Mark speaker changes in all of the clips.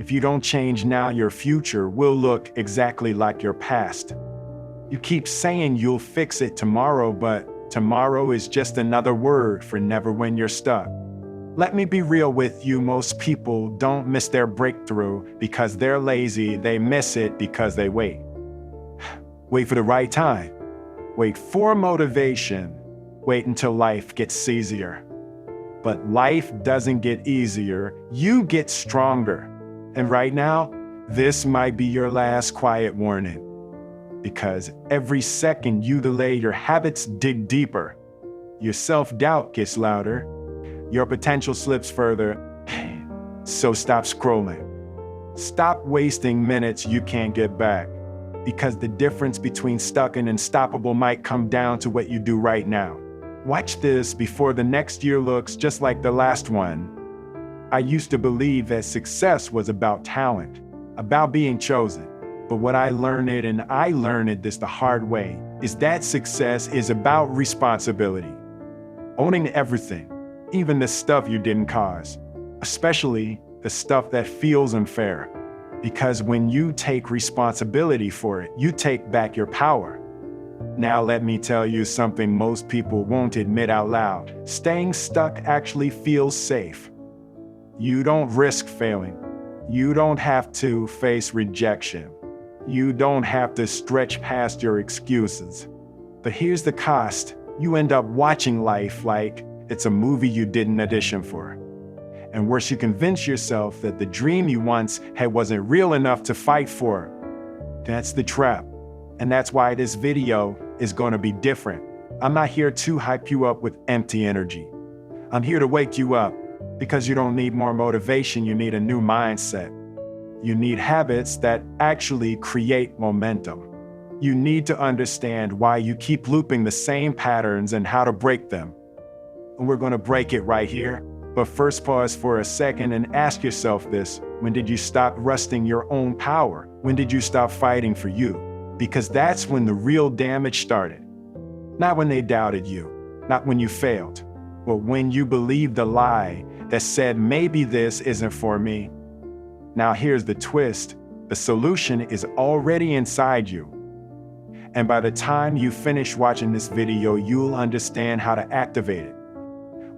Speaker 1: If you don't change now, your future will look exactly like your past. You keep saying you'll fix it tomorrow, but tomorrow is just another word for never when you're stuck. Let me be real with you, most people don't miss their breakthrough because they're lazy, they miss it because they wait. Wait for the right time. Wait for motivation. Wait until life gets easier. But life doesn't get easier, you get stronger. And right now, this might be your last quiet warning. Because every second you delay, your habits dig deeper. Your self-doubt gets louder. Your potential slips further. So stop scrolling. Stop wasting minutes you can't get back. Because the difference between stuck and unstoppable might come down to what you do right now. Watch this before the next year looks just like the last one. I used to believe that success was about talent, about being chosen. But what I learned, and I learned this the hard way, is that success is about responsibility. Owning everything, even the stuff you didn't cause, especially the stuff that feels unfair. Because when you take responsibility for it, you take back your power. Now let me tell you something most people won't admit out loud. Staying stuck actually feels safe. You don't risk failing. You don't have to face rejection. You don't have to stretch past your excuses. But here's the cost. You end up watching life like it's a movie you didn't audition for. And worse, you convince yourself that the dream you once had wasn't real enough to fight for. That's the trap. And that's why this video is going to be different. I'm not here to hype you up with empty energy. I'm here to wake you up because you don't need more motivation, you need a new mindset. You need habits that actually create momentum. You need to understand why you keep looping the same patterns and how to break them. And we're going to break it right here. But first, pause for a second and ask yourself this. When did you stop rusting your own power? When did you stop fighting for you? Because that's when the real damage started. Not when they doubted you, not when you failed, but when you believed the lie that said, maybe this isn't for me. Now here's the twist. The solution is already inside you. And by the time you finish watching this video, you'll understand how to activate it.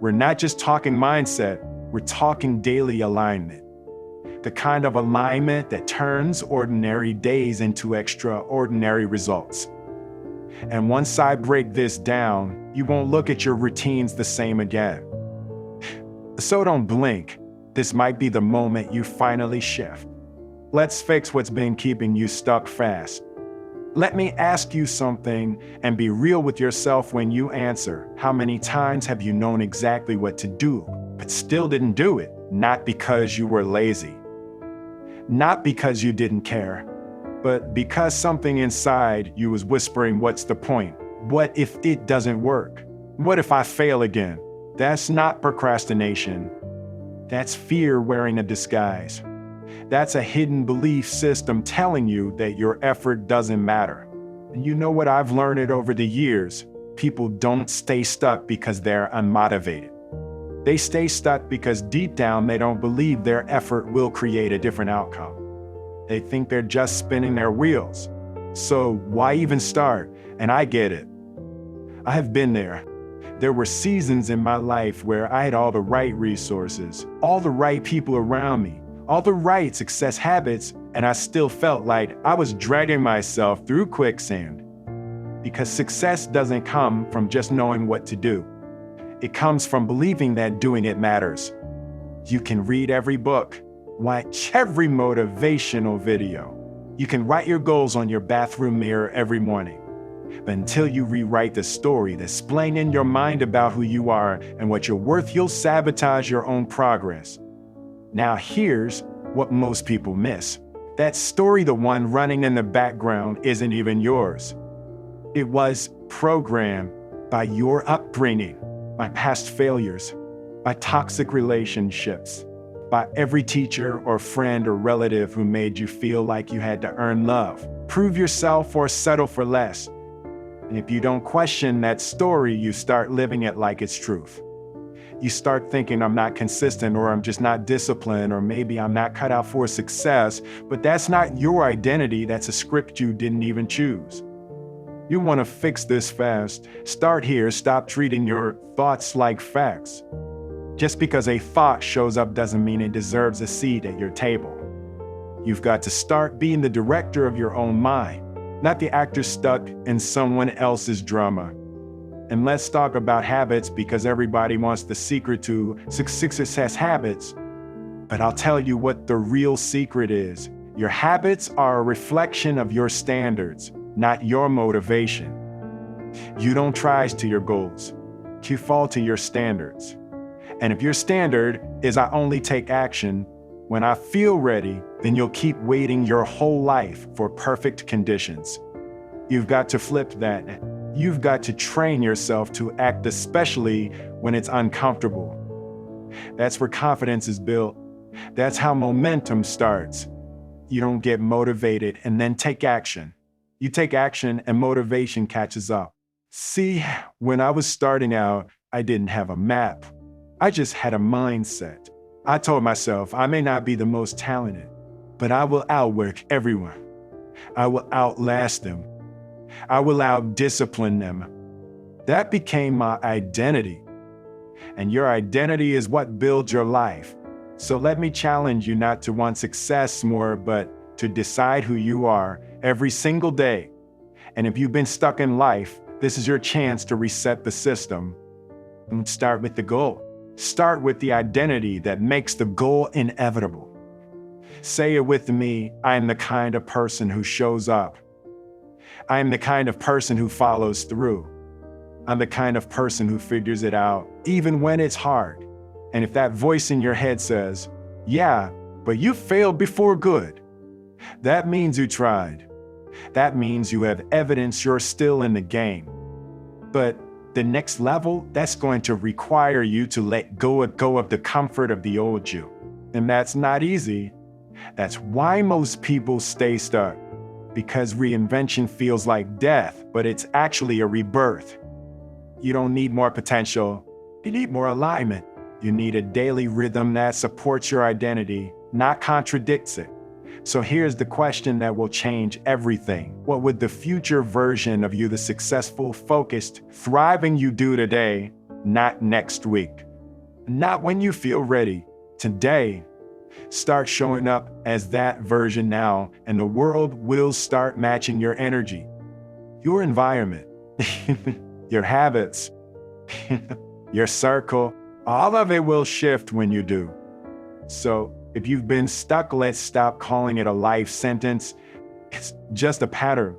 Speaker 1: We're not just talking mindset, we're talking daily alignment. The kind of alignment that turns ordinary days into extraordinary results. And once I break this down, you won't look at your routines the same again. So don't blink. This might be the moment you finally shift. Let's fix what's been keeping you stuck fast. Let me ask you something and be real with yourself when you answer. How many times have you known exactly what to do, but still didn't do it? Not because you were lazy. Not because you didn't care, but because something inside you was whispering, what's the point? What if it doesn't work? What if I fail again? That's not procrastination. That's fear wearing a disguise. That's a hidden belief system telling you that your effort doesn't matter. And you know what I've learned over the years? People don't stay stuck because they're unmotivated. They stay stuck because deep down they don't believe their effort will create a different outcome. They think they're just spinning their wheels. So why even start? And I get it. I have been there. There were seasons in my life where I had all the right resources, all the right people around me, all the right success habits, and I still felt like I was dragging myself through quicksand. Because success doesn't come from just knowing what to do. It comes from believing that doing it matters. You can read every book, watch every motivational video. You can write your goals on your bathroom mirror every morning. But until you rewrite the story that's playing in your mind about who you are and what you're worth, you'll sabotage your own progress. Now here's what most people miss. That story, the one running in the background, isn't even yours. It was programmed by your upbringing, by past failures, by toxic relationships, by every teacher or friend or relative who made you feel like you had to earn love, prove yourself, or settle for less. And if you don't question that story, you start living it like it's truth. You start thinking I'm not consistent, or I'm just not disciplined, or maybe I'm not cut out for success. But that's not your identity. That's a script you didn't even choose. You want to fix this fast. Start here. Stop treating your thoughts like facts. Just because a thought shows up doesn't mean it deserves a seat at your table. You've got to start being the director of your own mind, not the actor stuck in someone else's drama. And let's talk about habits, because everybody wants the secret to success habits. But I'll tell you what the real secret is. Your habits are a reflection of your standards, not your motivation. You don't rise to your goals. You fall to your standards. And if your standard is I only take action when I feel ready, then you'll keep waiting your whole life for perfect conditions. You've got to flip that. You've got to train yourself to act, especially when it's uncomfortable. That's where confidence is built. That's how momentum starts. You don't get motivated and then take action. You take action and motivation catches up. See, when I was starting out, I didn't have a map. I just had a mindset. I told myself I may not be the most talented, but I will outwork everyone. I will outlast them. I will outdiscipline them. That became my identity. And your identity is what builds your life. So let me challenge you not to want success more, but to decide who you are every single day. And if you've been stuck in life, this is your chance to reset the system. And start with the goal. Start with the identity that makes the goal inevitable. Say it with me, I am the kind of person who shows up. I am the kind of person who follows through. I'm the kind of person who figures it out, even when it's hard. And if that voice in your head says, yeah, but you failed before good, that means you tried. That means you have evidence you're still in the game. But the next level, that's going to require you to let go of the comfort of the old you. And that's not easy. That's why most people stay stuck. Because reinvention feels like death, but it's actually a rebirth. You don't need more potential. You need more alignment. You need a daily rhythm that supports your identity, not contradicts it. So here's the question that will change everything. What would the future version of you, the successful, focused, thriving you do today, not next week? Not when you feel ready. Today, start showing up as that version now, and the world will start matching your energy, your environment, your habits, your circle. All of it will shift when you do. So if you've been stuck, let's stop calling it a life sentence. It's just a pattern,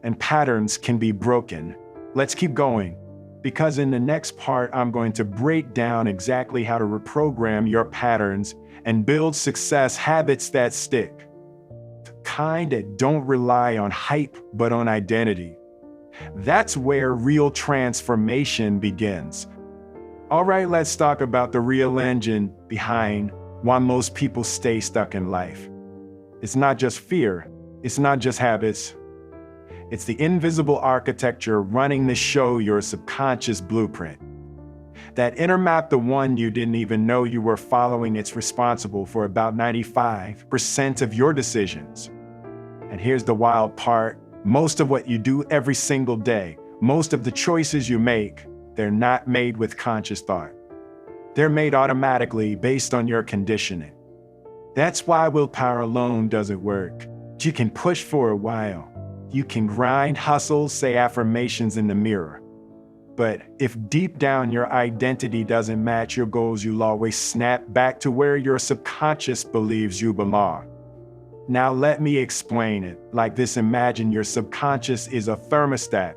Speaker 1: and patterns can be broken. Let's keep going, because in the next part, I'm going to break down exactly how to reprogram your patterns and build success habits that stick. The kind that don't rely on hype, but on identity. That's where real transformation begins. All right, let's talk about the real engine behind why most people stay stuck in life. It's not just fear. It's not just habits. It's the invisible architecture running the show, your subconscious blueprint. That inner map, the one you didn't even know you were following, it's responsible for about 95% of your decisions. And here's the wild part. Most of what you do every single day, most of the choices you make, they're not made with conscious thought. They're made automatically based on your conditioning. That's why willpower alone doesn't work. You can push for a while. You can grind, hustle, say affirmations in the mirror. But if deep down your identity doesn't match your goals, you'll always snap back to where your subconscious believes you belong. Now let me explain it like this. Imagine your subconscious is a thermostat,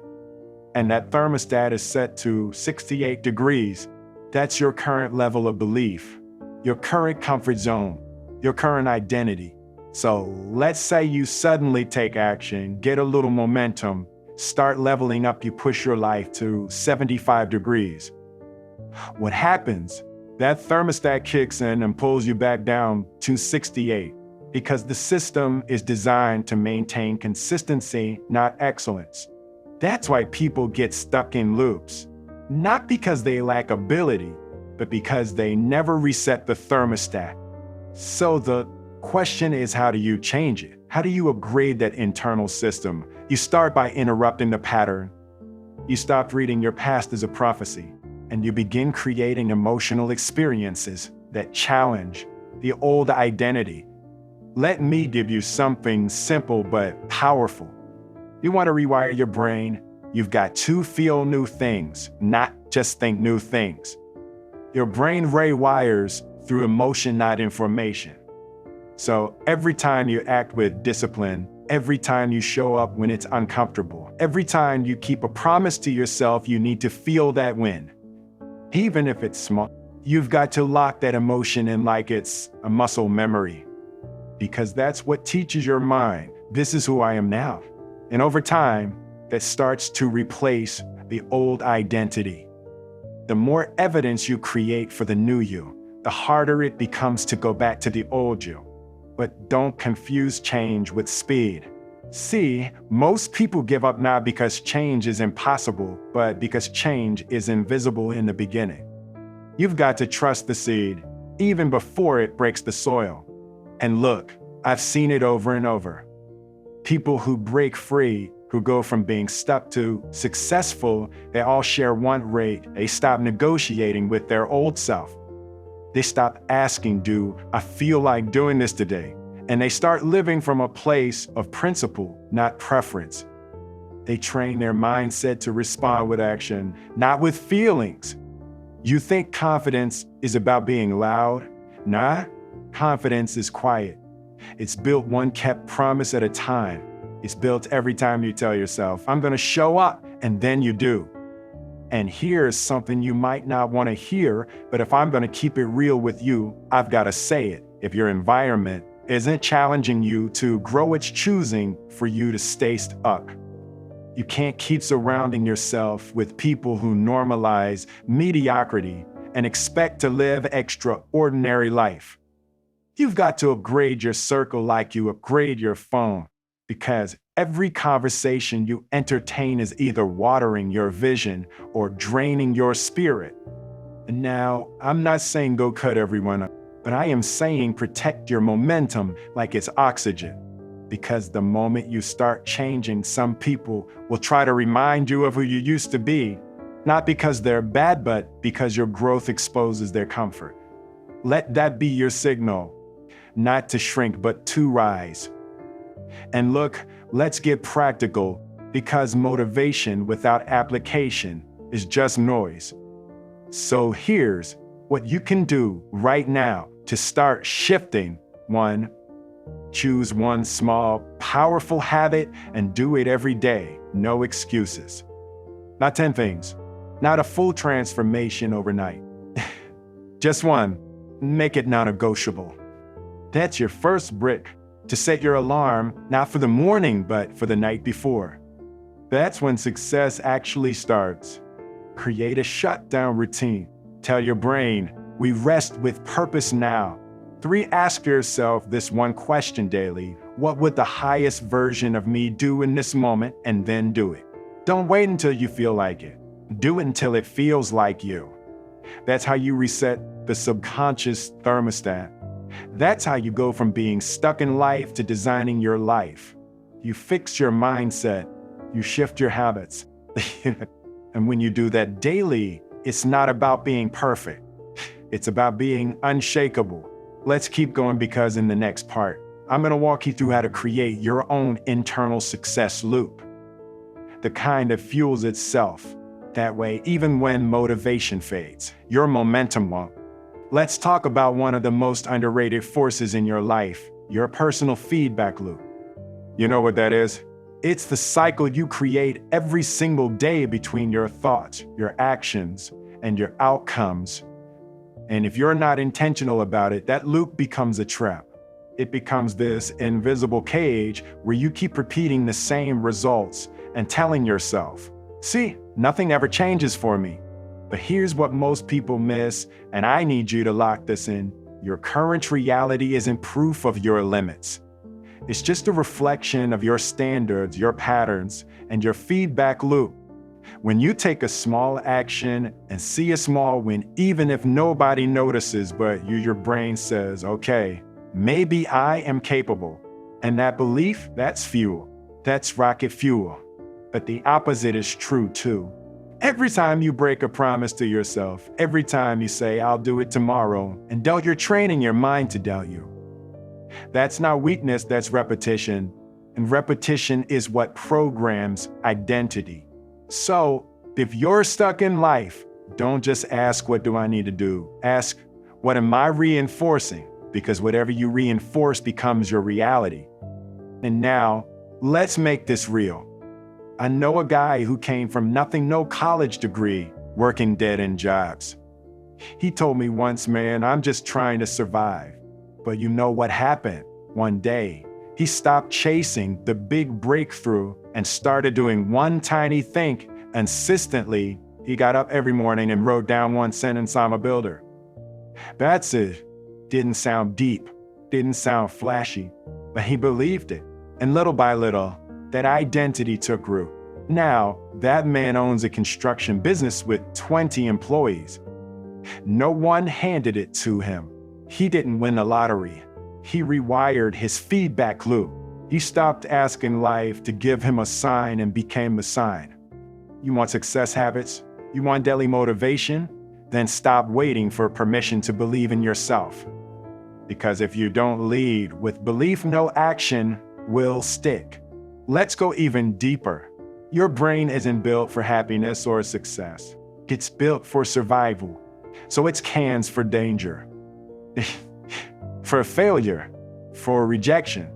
Speaker 1: and that thermostat is set to 68 degrees. That's your current level of belief, your current comfort zone, your current identity. So let's say you suddenly take action, get a little momentum, start leveling up, you push your life to 75 degrees. What happens? That thermostat kicks in and pulls you back down to 68, because the system is designed to maintain consistency, not excellence. That's why people get stuck in loops. Not because they lack ability, but because they never reset the thermostat. So the question is, how do you change it? How do you upgrade that internal system? You start by interrupting the pattern. You stop reading your past as a prophecy, and you begin creating emotional experiences that challenge the old identity. Let me give you something simple but powerful. You want to rewire your brain? You've got to feel new things, not just think new things. Your brain rewires through emotion, not information. So every time you act with discipline, every time you show up when it's uncomfortable, every time you keep a promise to yourself, you need to feel that win. Even if it's small, you've got to lock that emotion in like it's a muscle memory, because that's what teaches your mind, this is who I am now. And over time, that starts to replace the old identity. The more evidence you create for the new you, the harder it becomes to go back to the old you. But don't confuse change with speed. See, most people give up not because change is impossible, but because change is invisible in the beginning. You've got to trust the seed, even before it breaks the soil. And look, I've seen it over and over. People who break free, who go from being stuck to successful, they all share one rate. They stop negotiating with their old self. They stop asking, do I feel like doing this today? And they start living from a place of principle, not preference. They train their mindset to respond with action, not with feelings. You think confidence is about being loud? Nah, confidence is quiet. It's built one kept promise at a time. It's built every time you tell yourself, I'm gonna show up, and then you do. And here's something you might not want to hear, but if I'm going to keep it real with you, I've got to say it. If your environment isn't challenging you to grow, it's choosing for you to stay stuck. You can't keep surrounding yourself with people who normalize mediocrity and expect to live extraordinary life. You've got to upgrade your circle like you upgrade your phone, because every conversation you entertain is either watering your vision or draining your spirit. And now, I'm not saying go cut everyone up, but I am saying protect your momentum like it's oxygen. Because the moment you start changing, some people will try to remind you of who you used to be, not because they're bad, but because your growth exposes their comfort. Let that be your signal, not to shrink, but to rise. And look, let's get practical, because motivation without application is just noise. So here's what you can do right now to start shifting. 1. Choose one small, powerful habit and do it every day. No excuses. Not 10 things. Not a full transformation overnight. Just one. Make it non-negotiable. That's your first brick. To set your alarm, not for the morning, but for the night before. That's when success actually starts. Create a shutdown routine. Tell your brain, we rest with purpose now. 3. Ask yourself this one question daily. What would the highest version of me do in this moment? And then do it. Don't wait until you feel like it. Do it until it feels like you. That's how you reset the subconscious thermostat. That's how you go from being stuck in life to designing your life. You fix your mindset, you shift your habits. And when you do that daily, it's not about being perfect. It's about being unshakable. Let's keep going, because in the next part, I'm going to walk you through how to create your own internal success loop. The kind that fuels itself. That way, even when motivation fades, your momentum won't. Let's talk about one of the most underrated forces in your life, your personal feedback loop. You know what that is? It's the cycle you create every single day between your thoughts, your actions, and your outcomes. And if you're not intentional about it, that loop becomes a trap. It becomes this invisible cage where you keep repeating the same results and telling yourself, see, nothing ever changes for me. But here's what most people miss, and I need you to lock this in. Your current reality isn't proof of your limits. It's just a reflection of your standards, your patterns, and your feedback loop. When you take a small action and see a small win, even if nobody notices, but your brain says, okay, maybe I am capable. And that belief, that's fuel. That's rocket fuel. But the opposite is true too. Every time you break a promise to yourself, every time you say, I'll do it tomorrow, and doubt, you're training your mind to doubt you. That's not weakness, that's repetition. And repetition is what programs identity. So, if you're stuck in life, don't just ask, what do I need to do? Ask, what am I reinforcing? Because whatever you reinforce becomes your reality. And now, let's make this real. I know a guy who came from nothing, no college degree, working dead-end jobs. He told me once, man, I'm just trying to survive. But you know what happened? One day, he stopped chasing the big breakthrough and started doing one tiny thing consistently. He got up every morning and wrote down one sentence, I'm a builder. That's it. Didn't sound deep, didn't sound flashy, but he believed it. And little by little, that identity took root. Now, that man owns a construction business with 20 employees. No one handed it to him. He didn't win the lottery. He rewired his feedback loop. He stopped asking life to give him a sign and became the sign. You want success habits? You want daily motivation? Then stop waiting for permission to believe in yourself. Because if you don't lead with belief, no action will stick. Let's go even deeper. Your brain isn't built for happiness or success. It's built for survival. So it's cans for danger, for failure, for rejection.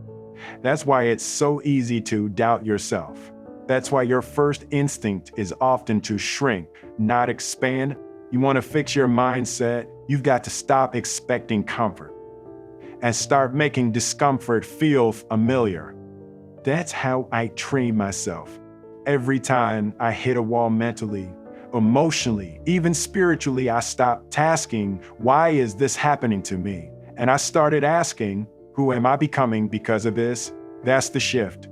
Speaker 1: That's why it's so easy to doubt yourself. That's why your first instinct is often to shrink, not expand. You want to fix your mindset, you've got to stop expecting comfort and start making discomfort feel familiar. That's how I train myself. Every time I hit a wall mentally, emotionally, even spiritually, I stopped asking, why is this happening to me? And I started asking, who am I becoming because of this? That's the shift.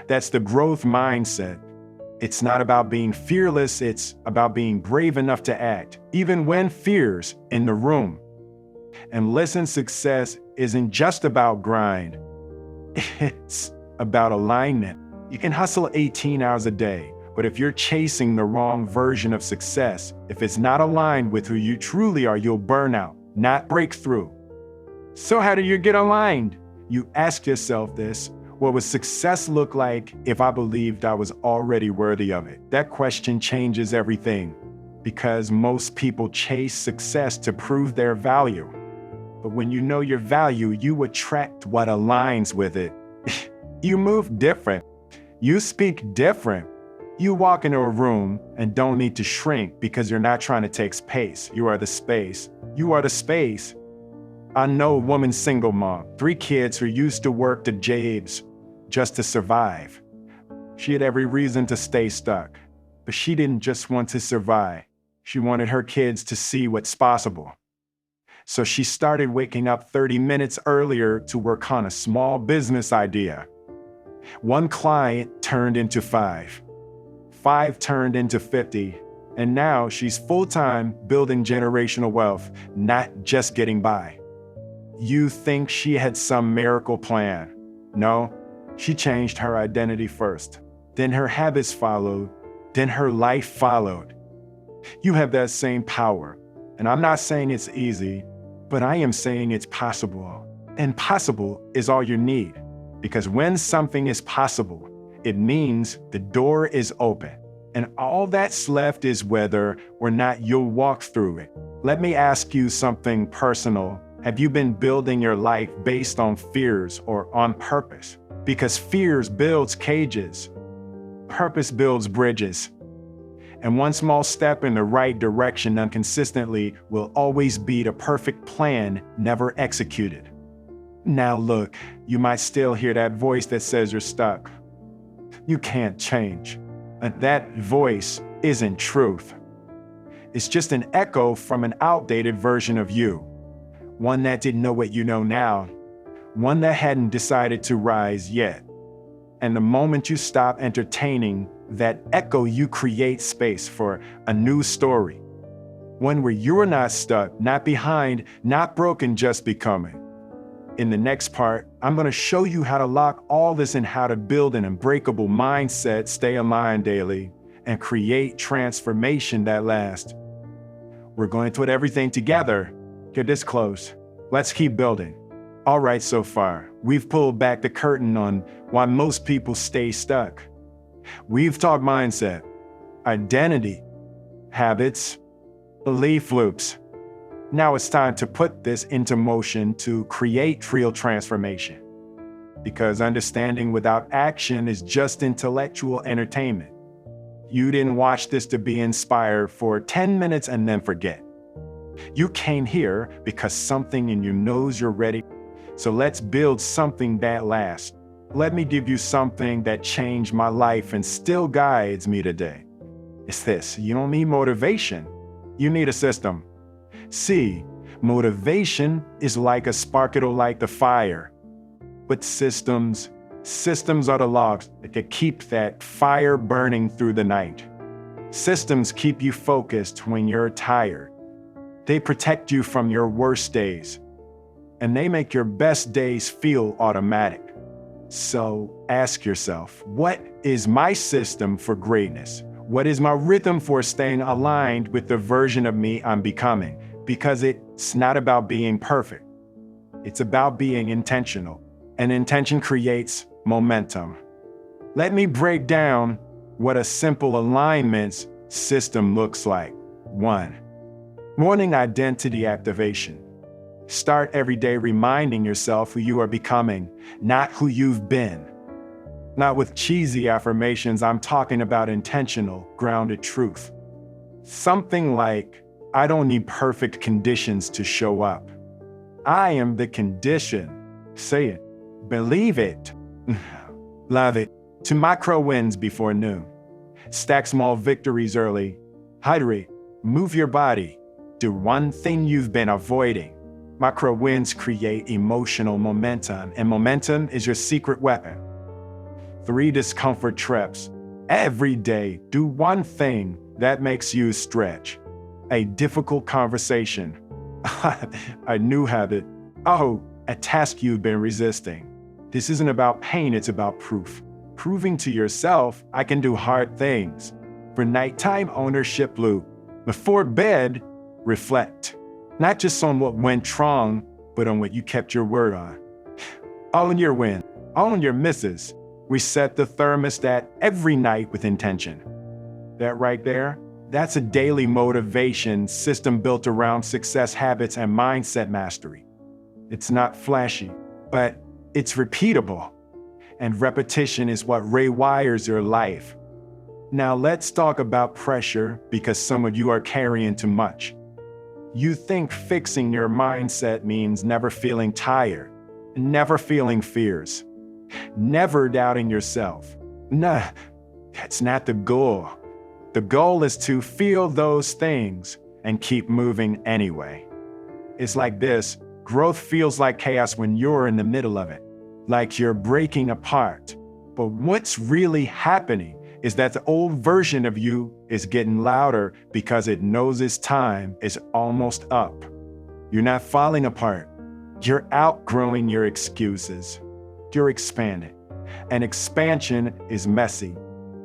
Speaker 1: That's the growth mindset. It's not about being fearless, it's about being brave enough to act, even when fear's in the room. And listen, success isn't just about grind. It's about alignment. You can hustle 18 hours a day, but if you're chasing the wrong version of success, if it's not aligned with who you truly are, you'll burn out, not break through. So how do you get aligned? You ask yourself this, what would success look like if I believed I was already worthy of it? That question changes everything, because most people chase success to prove their value. But when you know your value, you attract what aligns with it. You move different. You speak different. You walk into a room and don't need to shrink because you're not trying to take space. You are the space. You are the space. I know a woman, single mom, 3 kids who used to work the jobs just to survive. She had every reason to stay stuck, but she didn't just want to survive. She wanted her kids to see what's possible. So she started waking up 30 minutes earlier to work on a small business idea. 1 client turned into 5. 5 turned into 50. And now she's full-time building generational wealth, not just getting by. You think she had some miracle plan? No, she changed her identity first. Then her habits followed. Then her life followed. You have that same power. And I'm not saying it's easy, but I am saying it's possible. And possible is all you need. Because when something is possible, it means the door is open. And all that's left is whether or not you'll walk through it. Let me ask you something personal. Have you been building your life based on fears or on purpose? Because fears builds cages. Purpose builds bridges. And one small step in the right direction inconsistently will always beat a perfect plan never executed. Now look, you might still hear that voice that says you're stuck. You can't change. And that voice isn't truth. It's just an echo from an outdated version of you. One that didn't know what you know now. One that hadn't decided to rise yet. And the moment you stop entertaining That echo you create space for a new story. One where you're not stuck, not behind, not broken, just becoming. In the next part, I'm going to show you how to lock all this in, how to build an unbreakable mindset, stay aligned daily, and create transformation that lasts. We're going to put everything together. Get this close. Let's keep building. All right, so far, we've pulled back the curtain on why most people stay stuck. We've talked mindset, identity, habits, belief loops. Now it's time to put this into motion to create real transformation. Because understanding without action is just intellectual entertainment. You didn't watch this to be inspired for 10 minutes and then forget. You came here because something in you knows you're ready. So let's build something that lasts. Let me give you something that changed my life and still guides me today. It's this: you don't need motivation. You need a system. See, motivation is like a spark, it'll light the fire. But systems are the logs that keep that fire burning through the night. Systems keep you focused when you're tired. They protect you from your worst days. And they make your best days feel automatic. So ask yourself, what is my system for greatness? What is my rhythm for staying aligned with the version of me I'm becoming? Because it's not about being perfect. It's about being intentional. And intention creates momentum. Let me break down what a simple alignment system looks like. 1. Morning identity activation. Start every day reminding yourself who you are becoming, not who you've been. Not with cheesy affirmations, I'm talking about intentional, grounded truth. Something like, I don't need perfect conditions to show up. I am the condition. Say it. Believe it. Love it. To micro wins before noon. Stack small victories early. Hydrate. Move your body. Do one thing you've been avoiding. Micro wins create emotional momentum, and momentum is your secret weapon. 3 discomfort trips. Every day, do one thing that makes you stretch. A difficult conversation. A new habit. Oh, a task you've been resisting. This isn't about pain, it's about proof. Proving to yourself, I can do hard things. For nighttime ownership loop. Before bed, reflect. Not just on what went wrong, but on what you kept your word on. Own your win, own your misses. Reset the thermostat every night with intention. That right there, that's a daily motivation system built around success habits and mindset mastery. It's not flashy, but it's repeatable. And repetition is what rewires your life. Now let's talk about pressure, because some of you are carrying too much. You think fixing your mindset means never feeling tired, never feeling fears, never doubting yourself. Nah, that's not the goal. The goal is to feel those things and keep moving anyway. It's like this: growth feels like chaos when you're in the middle of it, like you're breaking apart. But what's really happening is that the old version of you is getting louder because it knows its time is almost up. You're not falling apart. You're outgrowing your excuses. You're expanding. And expansion is messy.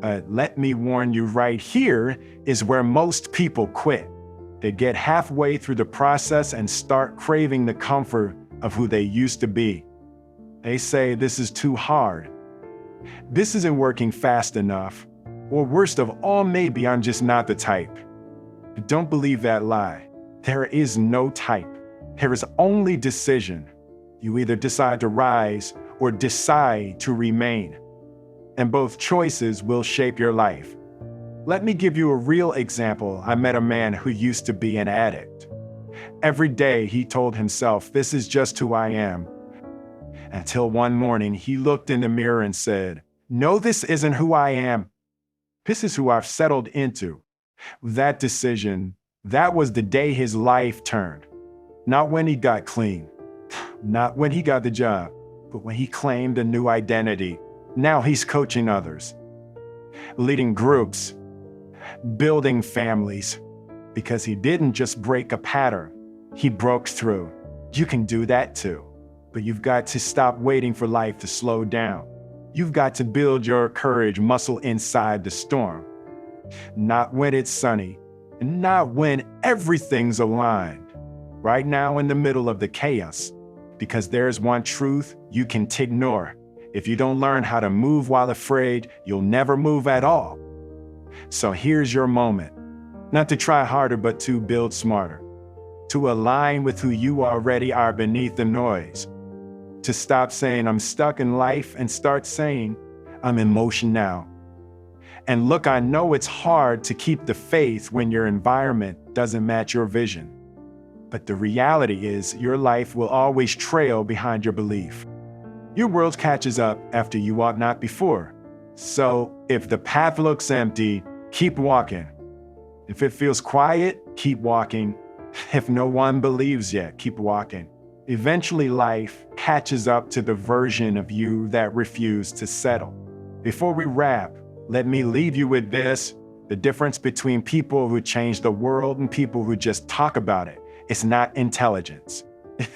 Speaker 1: Let me warn you, right here is where most people quit. They get halfway through the process and start craving the comfort of who they used to be. They say, this is too hard. This isn't working fast enough. Or worst of all, maybe I'm just not the type. But don't believe that lie. There is no type. There is only decision. You either decide to rise or decide to remain. And both choices will shape your life. Let me give you a real example. I met a man who used to be an addict. Every day he told himself, this is just who I am. Until one morning he looked in the mirror and said, no, this isn't who I am. This is who I've settled into. That decision, that was the day his life turned. Not when he got clean, not when he got the job, but when he claimed a new identity. Now he's coaching others. leading groups, building families, because he didn't just break a pattern, he broke through. You can do that too, but you've got to stop waiting for life to slow down. You've got to build your courage muscle inside the storm, not when it's sunny, and not when everything's aligned. Right now in the middle of the chaos, because there's one truth you can't ignore. If you don't learn how to move while afraid, you'll never move at all. So here's your moment, not to try harder, but to build smarter, to align with who you already are beneath the noise, to stop saying I'm stuck in life and start saying I'm in motion now. And look, I know it's hard to keep the faith when your environment doesn't match your vision. But the reality is your life will always trail behind your belief. Your world catches up after you walk, not before. So if the path looks empty, keep walking. If it feels quiet, keep walking. If no one believes yet, keep walking. Eventually life catches up to the version of you that refused to settle. Before we wrap, let me leave you with this. The difference between people who change the world and people who just talk about it. It's not intelligence.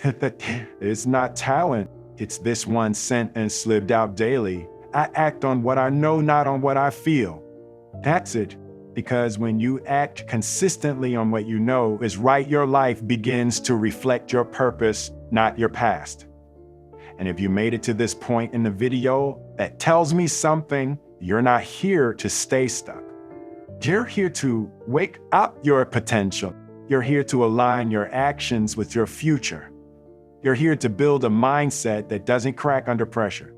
Speaker 1: It's not talent. It's this one sentence lived out daily. I act on what I know, not on what I feel. That's it. Because when you act consistently on what you know is right, your life begins to reflect your purpose, not your past. And if you made it to this point in the video, that tells me something. You're not here to stay stuck. You're here to wake up your potential. You're here to align your actions with your future. You're here to build a mindset that doesn't crack under pressure.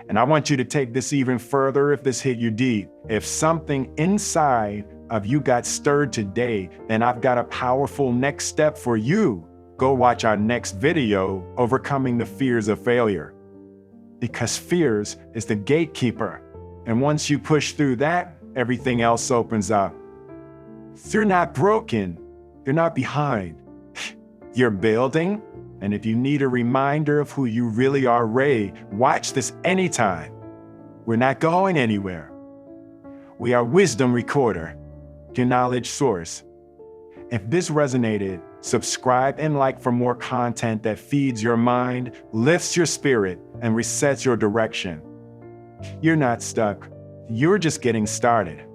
Speaker 1: And I want you to take this even further if this hit you deep. If something inside of you got stirred today, then I've got a powerful next step for you. Go watch our next video, Overcoming the Fears of Failure. Because fears is the gatekeeper. And once you push through that, everything else opens up. You're not broken. You're not behind. You're building. And if you need a reminder of who you really are, watch this anytime. We're not going anywhere. We are Wisdom Recorder, your knowledge source. If this resonated, subscribe and like for more content that feeds your mind, lifts your spirit, and resets your direction. You're not stuck. You're just getting started.